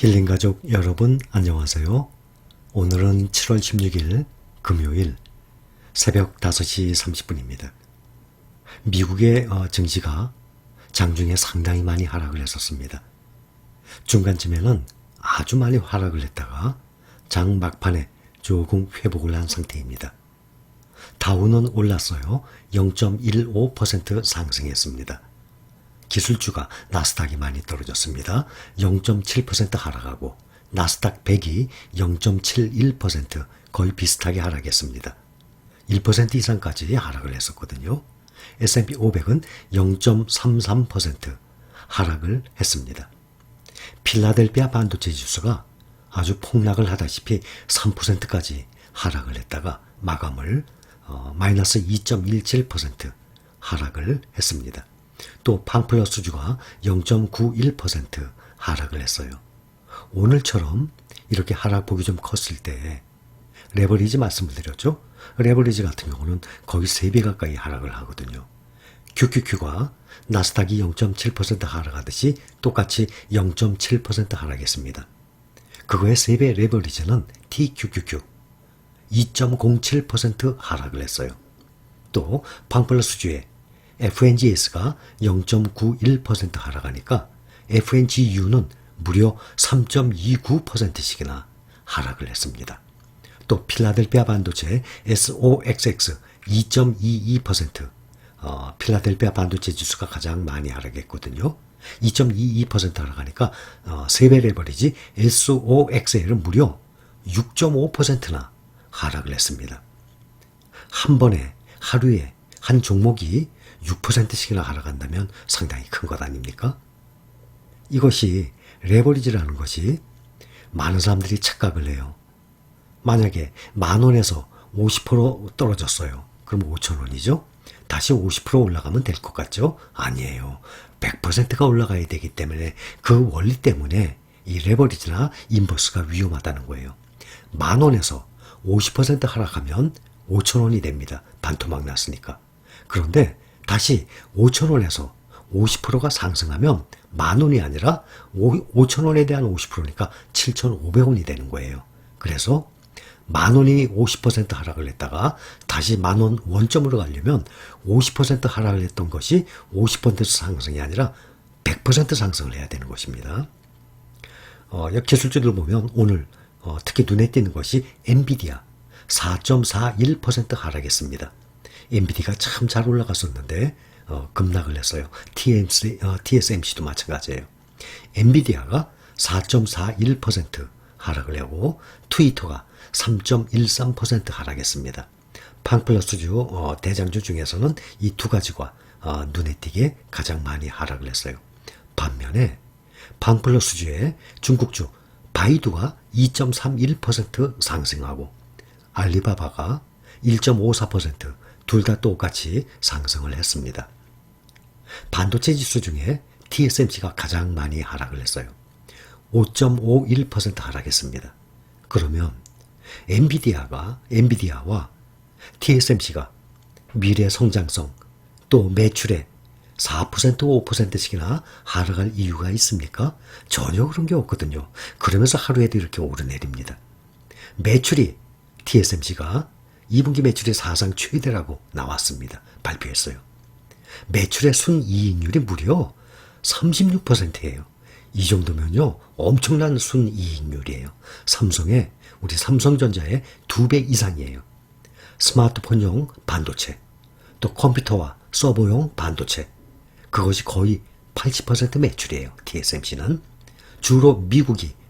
힐링가족 여러분 안녕하세요. 오늘은 7월 16일 금요일 새벽 5시 30분입니다. 미국의 증시가 장중에 상당히 많이 하락을 했었습니다. 중간쯤에는 아주 많이 하락을 했다가 장 막판에 조금 회복을 한 상태입니다. 다우는 올랐어요. 0.15% 상승했습니다. 기술주가 나스닥이 많이 떨어졌습니다. 0.7% 하락하고 나스닥 100이 0.71% 거의 비슷하게 하락했습니다. 1% 이상까지 하락을 했었거든요. S&P 500은 0.33% 하락을 했습니다. 필라델피아 반도체 지수가 아주 폭락을 하다시피 3%까지 하락을 했다가 마감을 마이너스 2.17% 하락을 했습니다. 또 팡플러스주가 0.91% 하락을 했어요. 오늘처럼 이렇게 하락폭이 좀 컸을 때 레버리지 말씀을 드렸죠. 레버리지 같은 경우는 거의 3배 가까이 하락을 하거든요. QQQ가 나스닥이 0.7% 하락하듯이 똑같이 0.7% 하락했습니다. 그거의 3배 레버리지는 TQQQ 2.07% 하락을 했어요. 또 팡플러스주의 FNGS가 0.91% 하락하니까 FNGU는 무려 3.29%씩이나 하락을 했습니다. 또 필라델피아 반도체 SOXX 2.22% 필라델피아 반도체 지수가 가장 많이 하락했거든요. 2.22% 하락하니까 3배 레버리지 SOXL은 무려 6.5%나 하락을 했습니다. 한 번에 하루에 한 종목이 6%씩이나 하락한다면 상당히 큰 것 아닙니까? 이것이 레버리지라는 것이 많은 사람들이 착각을 해요. 만약에 10,000원에서 50% 떨어졌어요. 그럼 5,000원이죠? 다시 50% 올라가면 될 것 같죠? 아니에요. 100%가 올라가야 되기 때문에 그 원리 때문에 이 레버리지나 인버스가 위험하다는 거예요. 10,000원에서 50% 하락하면 5,000원이 됩니다. 반토막 났으니까. 그런데 다시 5,000원에서 50%가 상승하면 10,000원이 아니라 5,000원에 대한 50%니까 7,500원이 되는 거예요. 그래서 10,000원이 50% 하락을 했다가 다시 10,000원 원점으로 가려면 50% 하락을 했던 것이 50% 상승이 아니라 100% 상승을 해야 되는 것입니다. 기술주들 보면 오늘 특히 눈에 띄는 것이 엔비디아 4.41% 하락했습니다. 엔비디아가 참 잘 올라갔었는데 급락을 했어요. TSMC도 마찬가지예요. 엔비디아가 4.41% 하락을 하고 트위터가 3.13% 하락했습니다. 팡플러스주 대장주 중에서는 이 두 가지가 눈에 띄게 가장 많이 하락을 했어요. 반면에 팡플러스주의 중국주 바이두가 2.31% 상승하고 알리바바가 1.54% 둘 다 똑같이 상승을 했습니다. 반도체 지수 중에 TSMC가 가장 많이 하락을 했어요. 5.51% 하락했습니다. 그러면 엔비디아와 TSMC가 미래 성장성 또 매출에 4% 5%씩이나 하락할 이유가 있습니까? 전혀 그런 게 없거든요. 그러면서 하루에도 이렇게 오르내립니다. 매출이 TSMC가 2분기 매출이 사상 최대라고 나왔습니다. 발표했어요. 매출의 순이익률이 무려 36%예요. 이 정도면요 엄청난 순이익률이에요. 우리 삼성전자의 2배 이상이에요. 스마트폰용 반도체, 또 컴퓨터와 서버용 반도체, 그것이 거의 80% 매출이에요. TSMC는 주로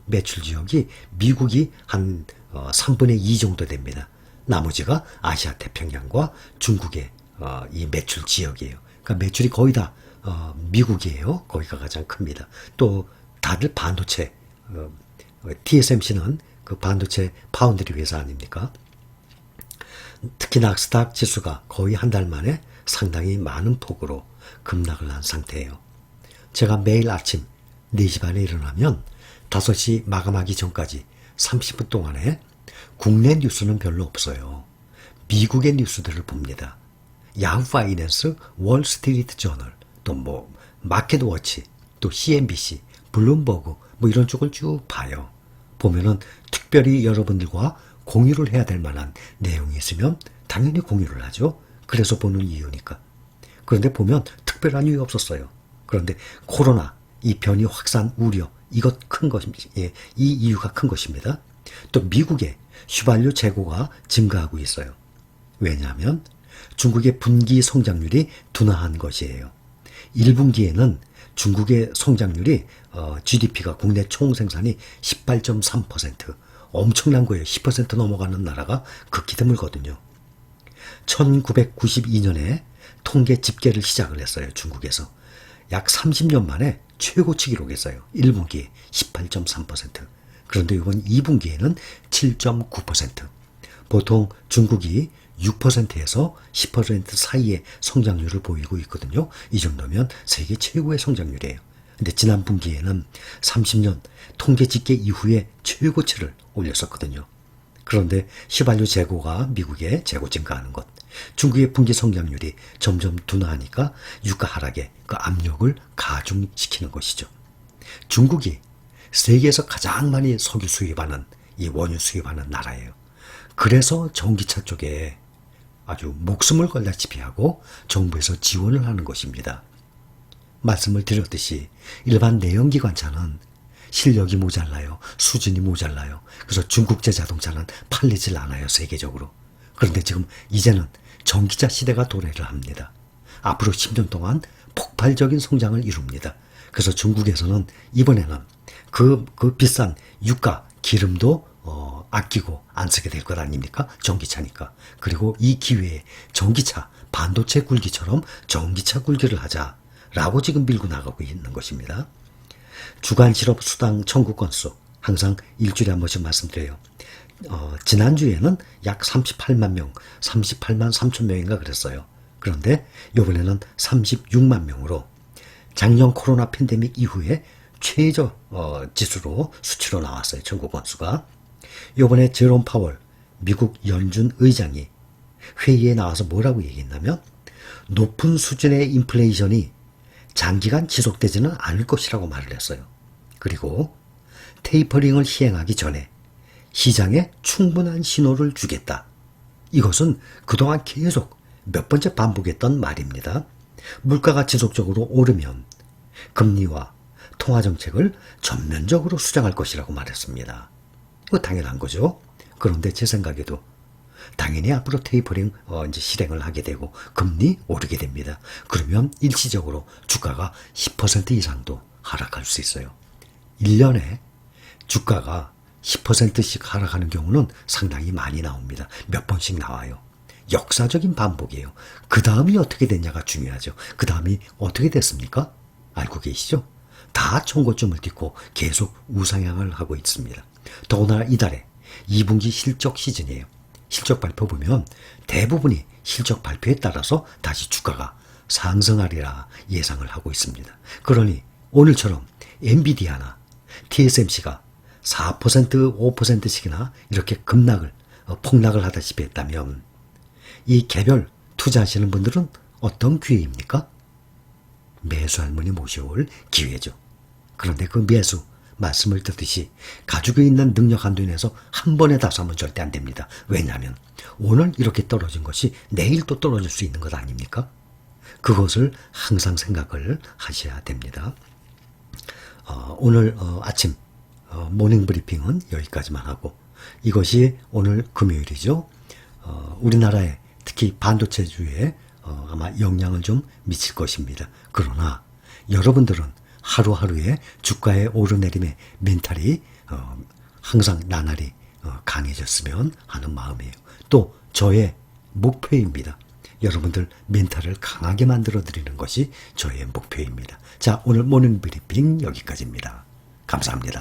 매출 지역이 미국이 한 3분의 2 정도 됩니다. 나머지가 아시아 태평양과 중국의 이 매출 지역이에요. 그러니까 매출이 거의 다 미국이에요. 거기가 가장 큽니다. 또 다들 반도체, TSMC는 그 반도체 파운드리 회사 아닙니까? 특히 나스닥 지수가 거의 한 달 만에 상당히 많은 폭으로 급락을 한 상태예요. 제가 매일 아침 4시 반에 일어나면 5시 마감하기 전까지 30분 동안에 국내 뉴스는 별로 없어요. 미국의 뉴스들을 봅니다. 야후 파이낸스, 월스트리트 저널, 또 마켓워치, 또 CNBC, 블룸버그, 뭐 이런 쪽을 쭉 봐요. 보면은 특별히 여러분들과 공유를 해야 될 만한 내용이 있으면 당연히 공유를 하죠. 그래서 보는 이유니까. 그런데 보면 특별한 이유 없었어요. 그런데 코로나 이 변이 확산 우려 이것 큰 것입니다. 예, 이 이유가 큰 것입니다. 또 미국의 휘발유 재고가 증가하고 있어요. 왜냐하면 중국의 분기 성장률이 둔화한 것이에요. 1분기에는 중국의 성장률이 GDP가 국내 총생산이 18.3% 엄청난 거예요. 10% 넘어가는 나라가 극히 드물거든요. 1992년에 통계 집계를 시작을 했어요. 중국에서. 약 30년 만에 최고치 기록했어요. 1분기에 18.3%. 그런데 이번 2분기에는 7.9%. 보통 중국이 6%에서 10% 사이의 성장률을 보이고 있거든요. 이 정도면 세계 최고의 성장률이에요. 근데 지난 분기에는 30년 통계 집계 이후에 최고치를 올렸었거든요. 그런데 휘발유 재고가 미국에 재고 증가하는 것, 중국의 분기 성장률이 점점 둔화하니까 유가 하락에 그 압력을 가중시키는 것이죠. 중국이 세계에서 가장 많이 석유 수입하는 이 원유 수입하는 나라예요. 그래서 전기차 쪽에 아주 목숨을 걸다시피 하고 정부에서 지원을 하는 것입니다. 말씀을 드렸듯이 일반 내연기관차는 실력이 모자라요. 수준이 모자라요. 그래서 중국제 자동차는 팔리질 않아요. 세계적으로. 그런데 지금 이제는 전기차 시대가 도래를 합니다. 앞으로 10년 동안 폭발적인 성장을 이룹니다. 그래서 중국에서는 이번에는 그 비싼 유가 기름도 아끼고 안 쓰게 될 것 아닙니까? 전기차니까. 그리고 이 기회에 전기차, 반도체 굴기처럼 전기차 굴기를 하자라고 지금 밀고 나가고 있는 것입니다. 주간 실업 수당 청구 건수 항상 일주일에 한 번씩 말씀드려요. 지난주에는 약 38만 명, 38만 3천 명인가 그랬어요. 그런데 이번에는 36만 명으로 작년 코로나 팬데믹 이후에 최저 지수로 수치로 나왔어요. 청구 건수가. 이번에 제롬 파월 미국 연준 의장이 회의에 나와서 뭐라고 얘기했냐면 높은 수준의 인플레이션이 장기간 지속되지는 않을 것이라고 말을 했어요. 그리고 테이퍼링을 시행하기 전에 시장에 충분한 신호를 주겠다. 이것은 그동안 계속 몇 번째 반복했던 말입니다. 물가가 지속적으로 오르면 금리와 통화정책을 전면적으로 수정할 것이라고 말했습니다. 이거 당연한 거죠. 그런데 제 생각에도 당연히 앞으로 테이퍼링 이제 실행을 하게 되고 금리 오르게 됩니다. 그러면 일시적으로 주가가 10% 이상도 하락할 수 있어요. 1년에 주가가 10%씩 하락하는 경우는 상당히 많이 나옵니다. 몇 번씩 나와요. 역사적인 반복이에요. 그 다음이 어떻게 됐냐가 중요하죠. 그 다음이 어떻게 됐습니까? 알고 계시죠? 다 청고점을 딛고 계속 우상향을 하고 있습니다. 더구나 이달에 2분기 실적 시즌이에요. 실적 발표 보면 대부분이 실적 발표에 따라서 다시 주가가 상승하리라 예상을 하고 있습니다. 그러니 오늘처럼 엔비디아나 TSMC가 4%, 5%씩이나 이렇게 폭락을 하다시피 했다면 이 개별 투자하시는 분들은 어떤 기회입니까? 매수 할머니 모셔올 기회죠. 그런데 그 매수 말씀을 듣듯이 가지고 있는 능력 한도 내에서 한 번에 다 사면 절대 안 됩니다. 왜냐하면 오늘 이렇게 떨어진 것이 내일 또 떨어질 수 있는 것 아닙니까? 그것을 항상 생각을 하셔야 됩니다. 오늘 아침 모닝 브리핑은 여기까지만 하고 이것이 오늘 금요일이죠. 우리나라에 특히 반도체주에 아마 영향을 좀 미칠 것입니다. 그러나 여러분들은 하루하루의 주가의 오르내림의 멘탈이 항상 나날이 강해졌으면 하는 마음이에요. 또 저의 목표입니다. 여러분들 멘탈을 강하게 만들어 드리는 것이 저의 목표입니다. 자, 오늘 모닝 브리핑 여기까지입니다. 감사합니다.